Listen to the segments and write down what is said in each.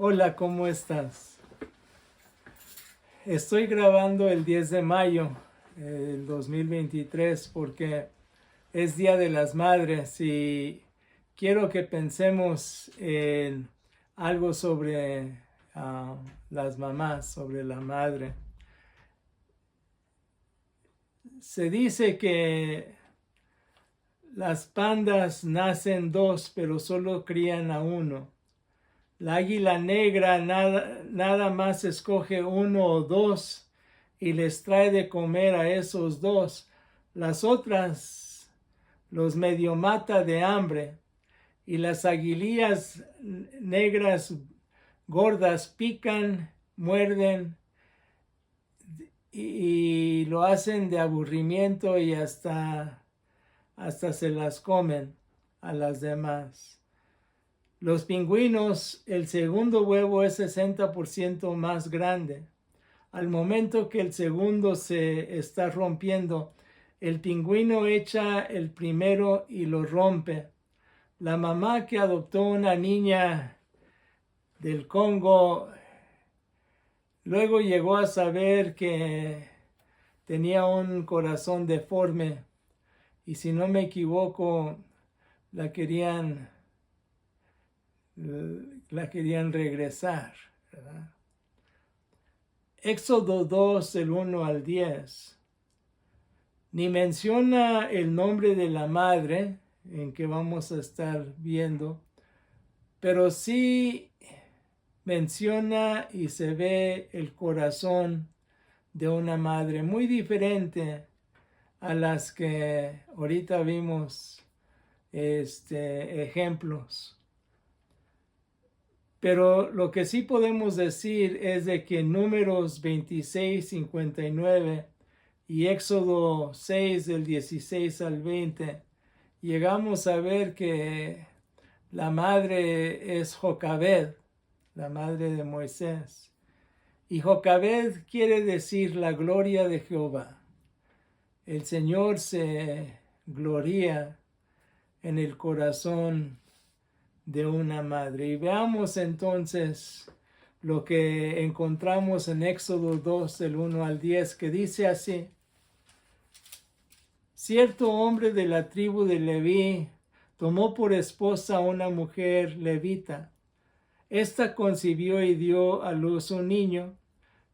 Hola, ¿cómo estás? Estoy grabando el 10 de mayo del 2023 porque es Día de las Madres y quiero que pensemos en algo sobre las mamás, sobre la madre. Se dice que las pandas nacen dos, pero solo crían a uno. La águila negra nada más escoge uno o dos y les trae de comer a esos dos. Las otras los medio mata de hambre. Y las aguilillas negras gordas pican, muerden y lo hacen de aburrimiento y hasta se las comen a las demás. Los pingüinos, el segundo huevo es 60% más grande. Al momento que el segundo se está rompiendo, el pingüino echa el primero y lo rompe. La mamá que adoptó una niña del Congo luego llegó a saber que tenía un corazón deforme y, si no me equivoco, la querían regresar, ¿verdad? Éxodo 2, del 1 al 10, ni menciona el nombre de la madre en que vamos a estar viendo, pero sí menciona y se ve el corazón de una madre muy diferente a las que ahorita vimos ejemplos. Pero lo que sí podemos decir es de que Números 26, 59 y Éxodo 6 del 16 al 20 llegamos a ver que la madre es Jocabed, la madre de Moisés. Y Jocabed quiere decir la gloria de Jehová. El Señor se gloria en el corazón de una madre. Y veamos entonces lo que encontramos en Éxodo 2, del 1 al 10, que dice así: cierto hombre de la tribu de Leví tomó por esposa a una mujer levita. Esta concibió y dio a luz un niño,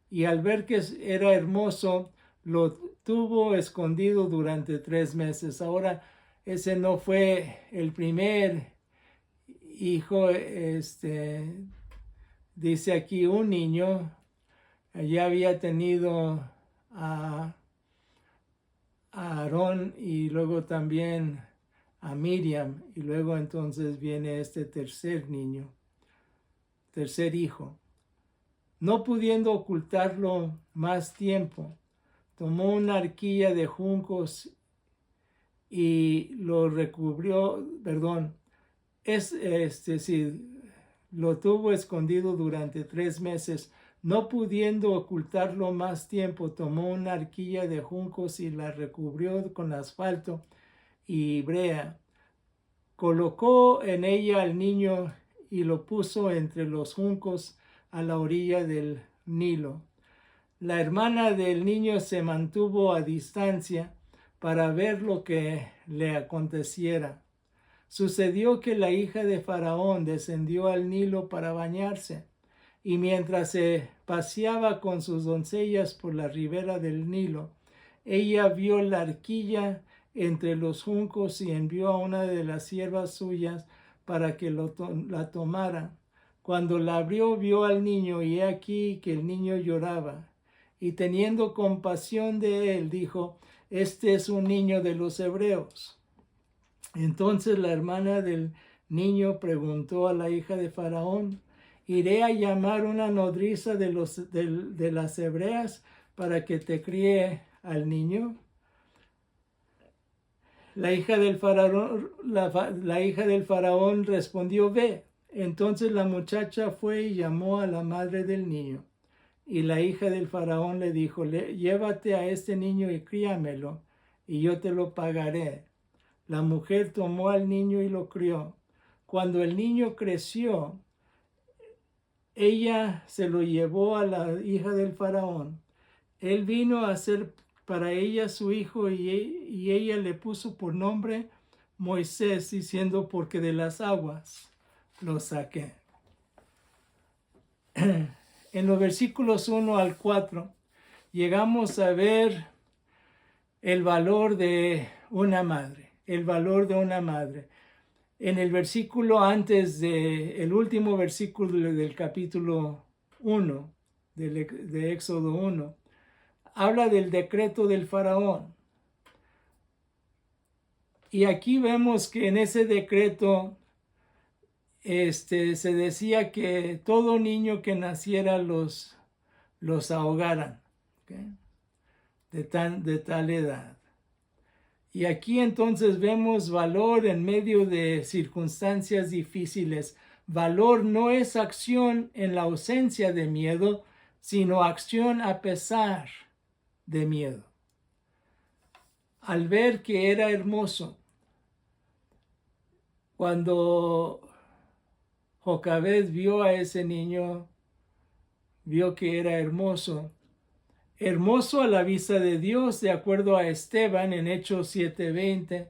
y al ver que era hermoso, lo tuvo escondido durante 3 meses. Ahora, ese no fue el primer hijo, dice aquí un niño. Ya había tenido a Aarón y luego también a Miriam, y luego entonces viene este tercer niño, tercer hijo. No pudiendo ocultarlo más tiempo, tomó una arquilla de juncos y lo recubrió, lo tuvo escondido durante 3 meses. No pudiendo ocultarlo más tiempo, tomó una arquilla de juncos y la recubrió con asfalto y brea. Colocó en ella al niño y lo puso entre los juncos a la orilla del Nilo. La hermana del niño se mantuvo a distancia para ver lo que le aconteciera. Sucedió que la hija de Faraón descendió al Nilo para bañarse, y mientras se paseaba con sus doncellas por la ribera del Nilo, ella vio la arquilla entre los juncos y envió a una de las siervas suyas para que la tomara. Cuando la abrió, vio al niño, y he aquí que el niño lloraba. Y teniendo compasión de él, dijo: este es un niño de los hebreos. Entonces la hermana del niño preguntó a la hija de Faraón: ¿iré a llamar una nodriza de las hebreas para que te críe al niño? La hija del faraón respondió: ve. Entonces la muchacha fue y llamó a la madre del niño. Y la hija del faraón le dijo: llévate a este niño y críamelo, y yo te lo pagaré. La mujer tomó al niño y lo crió. Cuando el niño creció, ella se lo llevó a la hija del faraón. Él vino a ser para ella su hijo y ella le puso por nombre Moisés, diciendo, porque de las aguas lo saqué. En los versículos 1 al 4 llegamos a ver el valor de una madre, el valor de una madre. En el versículo antes el último versículo del capítulo 1, de Éxodo 1, habla del decreto del faraón. Y aquí vemos que en ese decreto se decía que todo niño que naciera los ahogaran, ¿okay? de tal edad. Y aquí entonces vemos valor en medio de circunstancias difíciles. Valor no es acción en la ausencia de miedo, sino acción a pesar de miedo. Al ver que era hermoso, cuando Jocabed vio a ese niño, vio que era hermoso, hermoso a la vista de Dios, de acuerdo a Esteban en Hechos 7:20,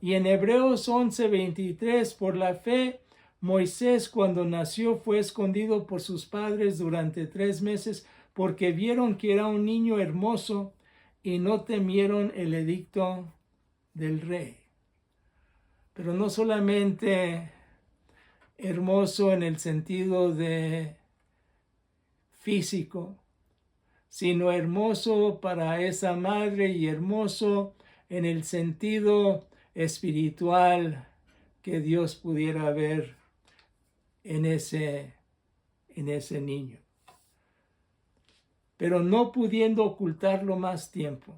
y en Hebreos 11:23, por la fe, Moisés cuando nació fue escondido por sus padres durante 3 meses, porque vieron que era un niño hermoso y no temieron el edicto del rey. Pero no solamente hermoso en el sentido de físico, sino hermoso para esa madre y hermoso en el sentido espiritual que Dios pudiera ver en ese niño. Pero no pudiendo ocultarlo más tiempo,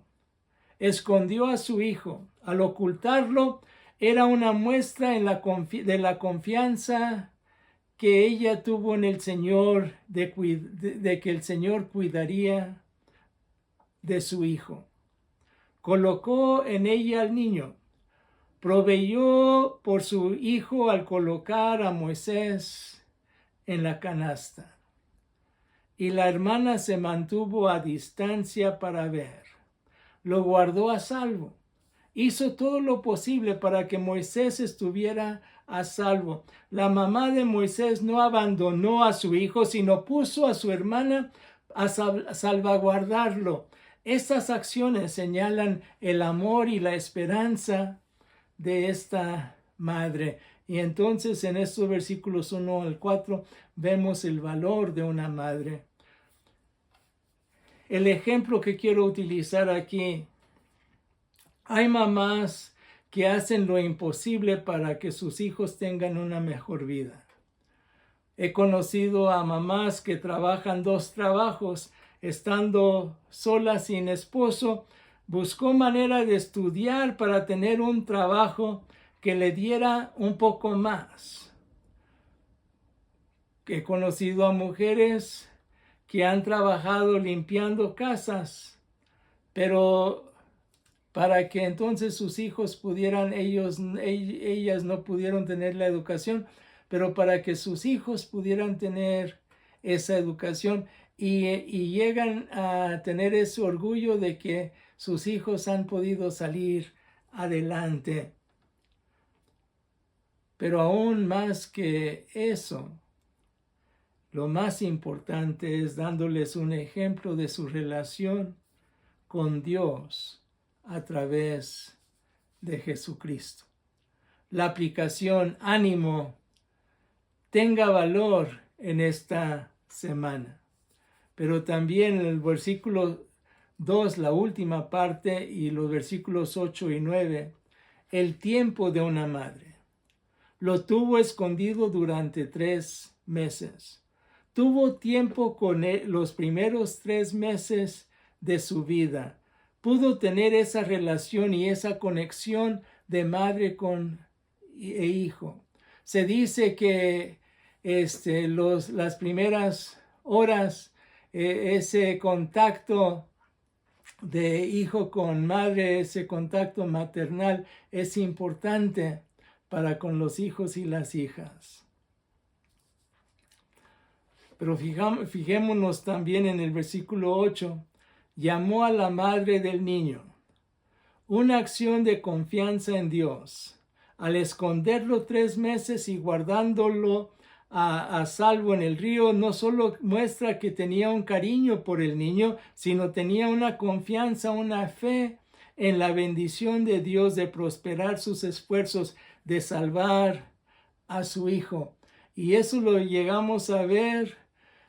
escondió a su hijo. Al ocultarlo, era una muestra de la confianza que ella tuvo en el Señor, de que el Señor cuidaría de su hijo. Colocó en ella al niño, proveyó por su hijo al colocar a Moisés en la canasta. Y la hermana se mantuvo a distancia para ver. Lo guardó a salvo. Hizo todo lo posible para que Moisés estuviera a salvo. La mamá de Moisés no abandonó a su hijo, sino puso a su hermana a salvaguardarlo. Estas acciones señalan el amor y la esperanza de esta madre. Y entonces en estos versículos 1 al 4 vemos el valor de una madre. El ejemplo que quiero utilizar aquí: hay mamás que hacen lo imposible para que sus hijos tengan una mejor vida. He conocido a mamás que trabajan 2 trabajos, estando sola sin esposo, buscó manera de estudiar para tener un trabajo que le diera un poco más. He conocido a mujeres que han trabajado limpiando casas, pero para que entonces sus hijos pudieran, ellas no pudieron tener la educación, pero para que sus hijos pudieran tener esa educación y llegan a tener ese orgullo de que sus hijos han podido salir adelante. Pero aún más que eso, lo más importante es dándoles un ejemplo de su relación con Dios a través de Jesucristo. La aplicación, ánimo, tenga valor en esta semana. Pero también en el versículo 2, la última parte, y los versículos 8 y 9, el tiempo de una madre. Lo tuvo escondido durante 3 meses. Tuvo tiempo con él los primeros 3 meses de su vida. Pudo tener esa relación y esa conexión de madre e hijo. Se dice que las primeras horas, ese contacto de hijo con madre, ese contacto maternal es importante para con los hijos y las hijas. Pero fijémonos también en el versículo 8. Llamó a la madre del niño. Una acción de confianza en Dios. Al esconderlo 3 meses y guardándolo a salvo en el río, no solo muestra que tenía un cariño por el niño, sino tenía una confianza, una fe en la bendición de Dios de prosperar sus esfuerzos de salvar a su hijo. Y eso lo llegamos a ver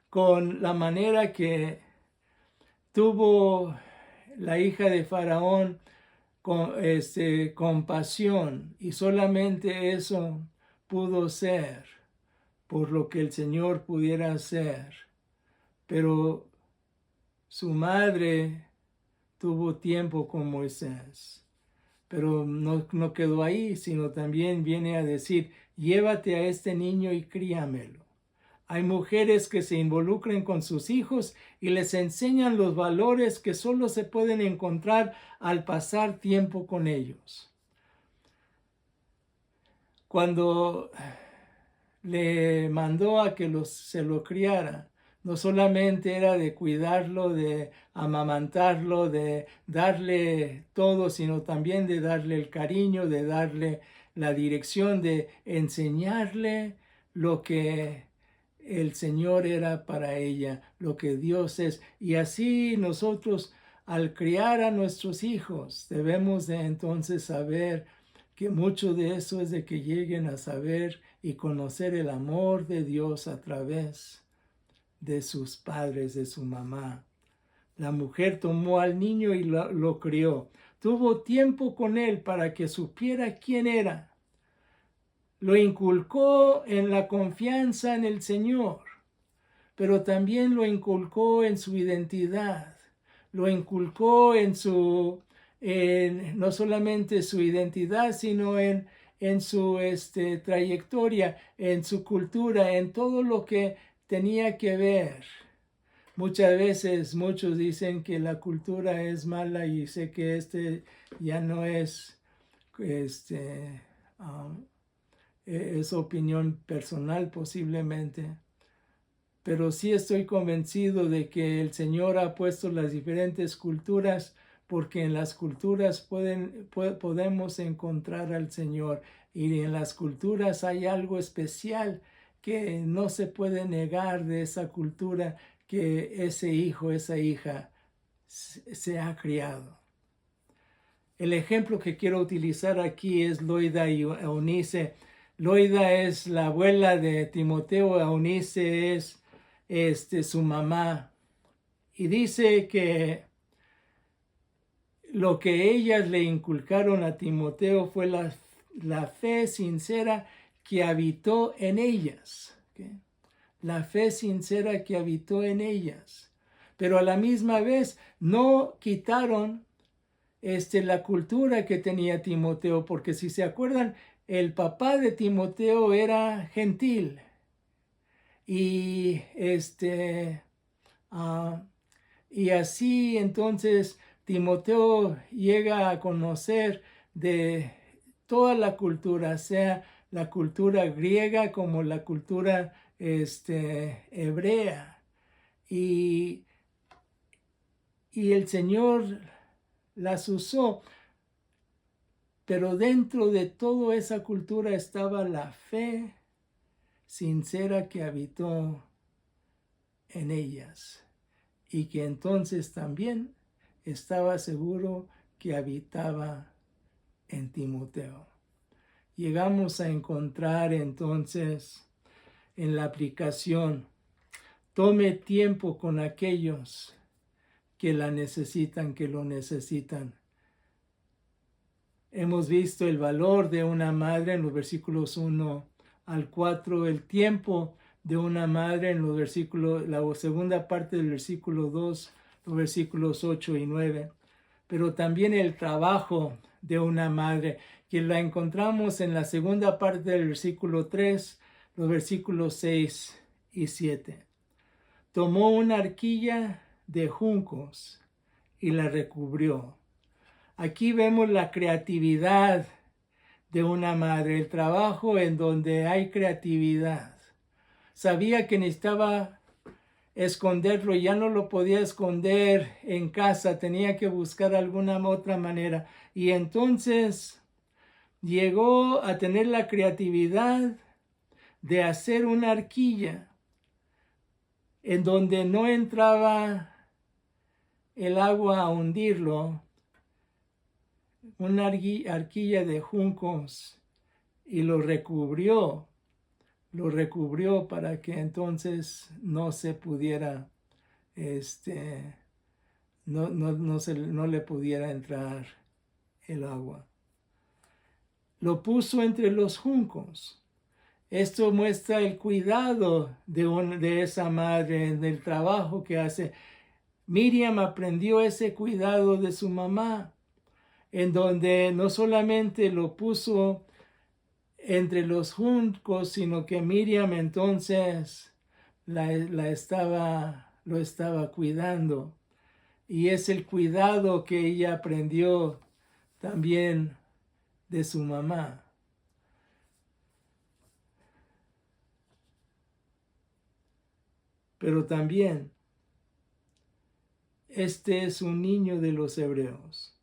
con la manera que tuvo la hija de Faraón compasión, y solamente eso pudo ser por lo que el Señor pudiera hacer. Pero su madre tuvo tiempo con Moisés. Pero no quedó ahí, sino también viene a decir, llévate a este niño y críamelo. Hay mujeres que se involucran con sus hijos y les enseñan los valores que solo se pueden encontrar al pasar tiempo con ellos. Cuando le mandó a que se lo criara, no solamente era de cuidarlo, de amamantarlo, de darle todo, sino también de darle el cariño, de darle la dirección, de enseñarle lo que el Señor era para ella, lo que Dios es. Y así nosotros, al criar a nuestros hijos, debemos de entonces saber que mucho de eso es de que lleguen a saber y conocer el amor de Dios a través de sus padres, de su mamá. La mujer tomó al niño y lo crió. Tuvo tiempo con él para que supiera quién era. Lo inculcó en la confianza en el Señor, pero también lo inculcó en su identidad. Lo inculcó en no solamente su identidad, sino en su trayectoria, en su cultura, en todo lo que tenía que ver. Muchas veces muchos dicen que la cultura es mala, y sé que ya no es es opinión personal posiblemente, pero sí estoy convencido de que el Señor ha puesto las diferentes culturas, porque en las culturas podemos encontrar al Señor, y en las culturas hay algo especial que no se puede negar de esa cultura, que ese hijo, esa hija se ha criado. El ejemplo que quiero utilizar aquí es Loida y Eunice. Loida es la abuela de Timoteo, Eunice es su mamá. Y dice que lo que ellas le inculcaron a Timoteo fue la fe sincera que habitó en ellas. ¿Okay? La fe sincera que habitó en ellas. Pero a la misma vez no quitaron la cultura que tenía Timoteo, porque si se acuerdan, el papá de Timoteo era gentil. Y y así entonces Timoteo llega a conocer de toda la cultura, sea la cultura griega como la cultura hebrea. Y el Señor las usó, pero dentro de toda esa cultura estaba la fe sincera que habitó en ellas, y que entonces también estaba seguro que habitaba en Timoteo. Llegamos a encontrar entonces en la aplicación: tome tiempo con aquellos que la necesitan, que lo necesitan. Hemos visto el valor de una madre en los versículos 1 al 4, el tiempo de una madre en los versículos, la segunda parte del versículo 2, los versículos 8 y 9, pero también el trabajo de una madre, que la encontramos en la segunda parte del versículo 3, los versículos 6 y 7. Tomó una arquilla de juncos y la recubrió. Aquí vemos la creatividad de una madre, el trabajo en donde hay creatividad. Sabía que necesitaba esconderlo, ya no lo podía esconder en casa, tenía que buscar alguna otra manera. Y entonces llegó a tener la creatividad de hacer una arquilla en donde no entraba el agua a hundirlo, una arquilla de juncos, y lo recubrió para que entonces no se pudiera, no le pudiera entrar el agua. Lo puso entre los juncos. Esto muestra el cuidado de esa madre, del trabajo que hace. Miriam aprendió ese cuidado de su mamá, en donde no solamente lo puso entre los juncos, sino que Miriam entonces lo estaba cuidando. Y es el cuidado que ella aprendió también de su mamá. Pero también, este es un niño de los hebreos.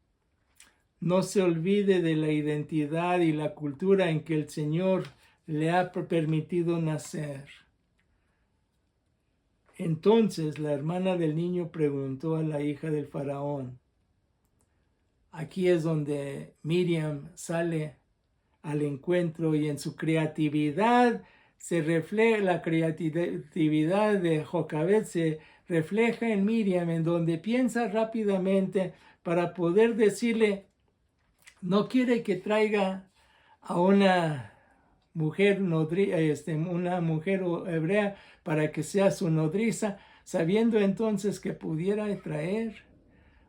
No se olvide de la identidad y la cultura en que el Señor le ha permitido nacer. Entonces la hermana del niño preguntó a la hija del faraón. Aquí es donde Miriam sale al encuentro y en su creatividad se refleja, la creatividad de Jocabed se refleja en Miriam, en donde piensa rápidamente para poder decirle, no quiere que traiga a una mujer una mujer hebrea para que sea su nodriza, sabiendo entonces que pudiera traer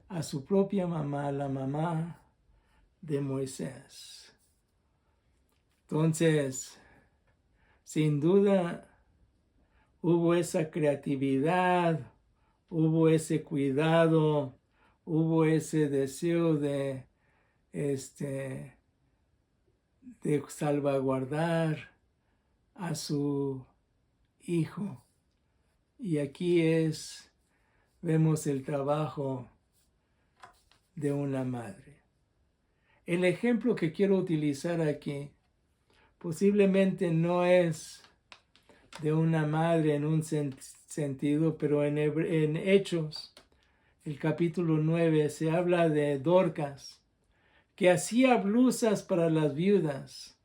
a su propia mamá, la mamá de Moisés. Entonces, sin duda, hubo esa creatividad, hubo ese cuidado, hubo ese deseo de salvaguardar a su hijo. Y aquí vemos el trabajo de una madre. El ejemplo que quiero utilizar aquí posiblemente no es de una madre en un sentido, pero en Hechos, el capítulo 9, se habla de Dorcas, que hacía blusas para las viudas.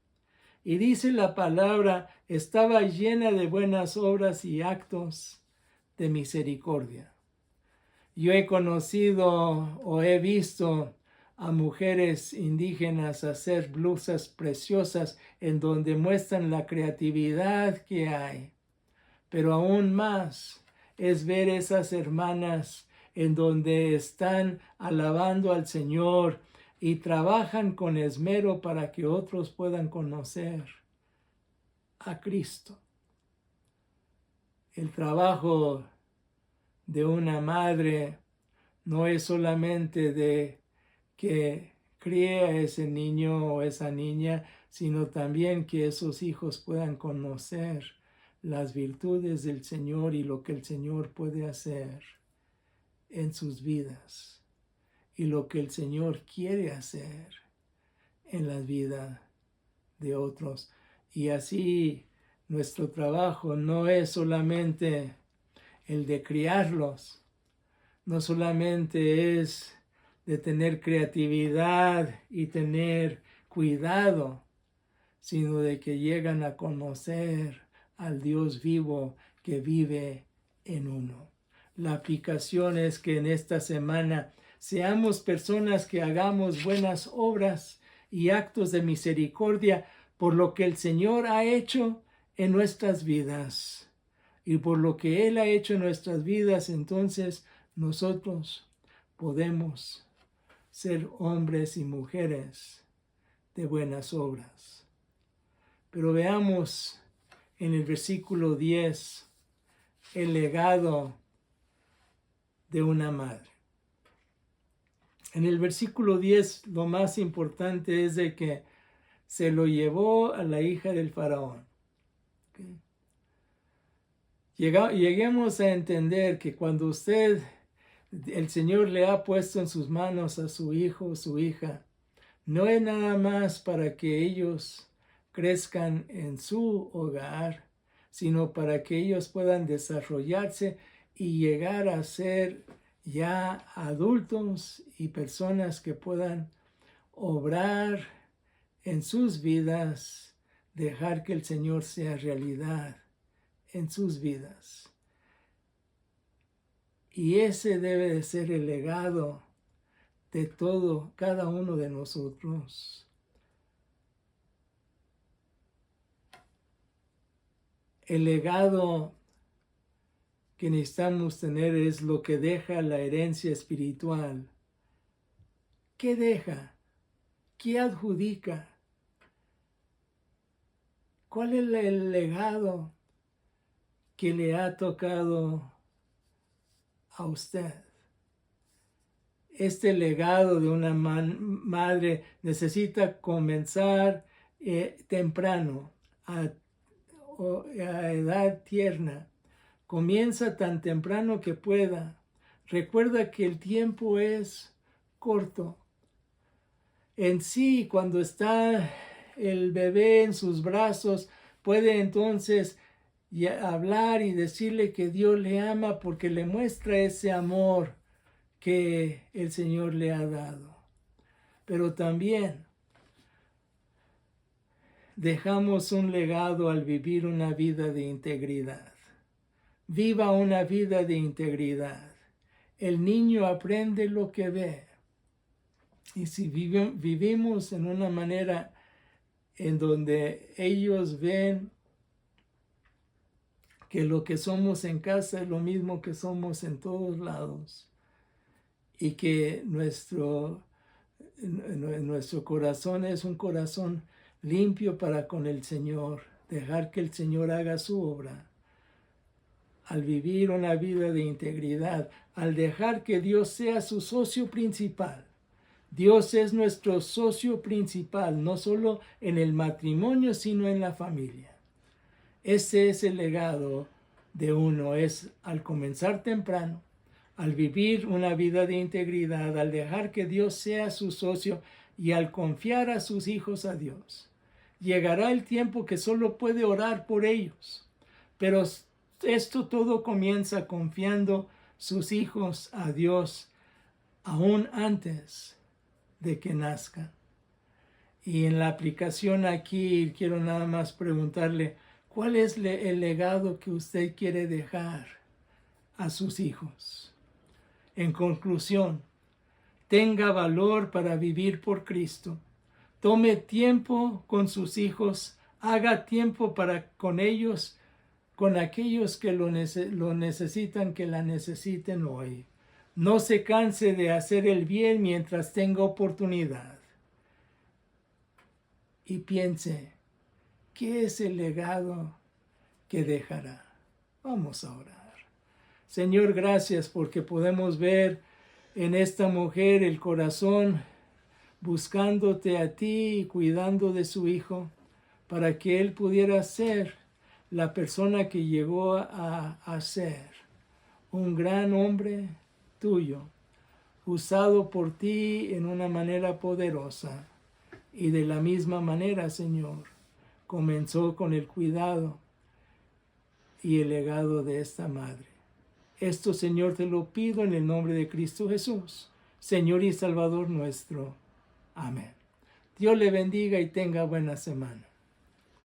Y dice la palabra, estaba llena de buenas obras y actos de misericordia. Yo he conocido o he visto a mujeres indígenas hacer blusas preciosas en donde muestran la creatividad que hay. Pero aún más es ver esas hermanas en donde están alabando al Señor y trabajan con esmero para que otros puedan conocer a Cristo. El trabajo de una madre no es solamente de que críe a ese niño o esa niña, sino también que esos hijos puedan conocer las virtudes del Señor y lo que el Señor puede hacer en sus vidas y lo que el Señor quiere hacer en la vida de otros. Y así nuestro trabajo no es solamente el de criarlos, no solamente es de tener creatividad y tener cuidado, sino de que llegan a conocer al Dios vivo que vive en uno. La aplicación es que en esta semana seamos personas que hagamos buenas obras y actos de misericordia por lo que el Señor ha hecho en nuestras vidas. Y por lo que Él ha hecho en nuestras vidas, entonces nosotros podemos ser hombres y mujeres de buenas obras. Pero veamos en el versículo 10 el legado de una madre. En el versículo 10 lo más importante es de que se lo llevó a la hija del faraón. ¿Okay? Lleguemos a entender que cuando el Señor le ha puesto en sus manos a su hijo o su hija, no es nada más para que ellos crezcan en su hogar, sino para que ellos puedan desarrollarse y llegar a ser ya adultos y personas que puedan obrar en sus vidas, dejar que el Señor sea realidad en sus vidas. Y ese debe de ser el legado de cada uno de nosotros. El legado que necesitamos tener es lo que deja la herencia espiritual. ¿Qué deja? ¿Qué adjudica? ¿Cuál es el legado que le ha tocado a usted? Este legado de una madre necesita comenzar temprano, a edad tierna. Comienza tan temprano que pueda. Recuerda que el tiempo es corto. En sí, cuando está el bebé en sus brazos, puede entonces hablar y decirle que Dios le ama porque le muestra ese amor que el Señor le ha dado. Pero también dejamos un legado al vivir una vida de integridad. Viva una vida de integridad. El niño aprende lo que ve. Y si vivimos en una manera en donde ellos ven que lo que somos en casa es lo mismo que somos en todos lados, y que nuestro corazón es un corazón limpio para con el Señor, dejar que el Señor haga su obra, al vivir una vida de integridad, al dejar que Dios sea su socio principal. Dios es nuestro socio principal, no solo en el matrimonio, sino en la familia. Ese es el legado de uno, es al comenzar temprano, al vivir una vida de integridad, al dejar que Dios sea su socio y al confiar a sus hijos a Dios. Llegará el tiempo que solo puede orar por ellos, pero esto todo comienza confiando sus hijos a Dios aún antes de que nazcan. Y en la aplicación aquí quiero nada más preguntarle, ¿cuál es el legado que usted quiere dejar a sus hijos? En conclusión, tenga valor para vivir por Cristo. Tome tiempo con sus hijos, haga tiempo con ellos, con aquellos que lo necesitan, que la necesiten hoy. No se canse de hacer el bien mientras tenga oportunidad. Y piense, ¿qué es el legado que dejará? Vamos a orar. Señor, gracias porque podemos ver en esta mujer el corazón buscándote a ti y cuidando de su hijo para que él pudiera ser la persona que llegó a ser, un gran hombre tuyo, usado por ti en una manera poderosa. Y de la misma manera, Señor, comenzó con el cuidado y el legado de esta madre. Esto, Señor, te lo pido en el nombre de Cristo Jesús, Señor y Salvador nuestro. Amén. Dios le bendiga y tenga buena semana.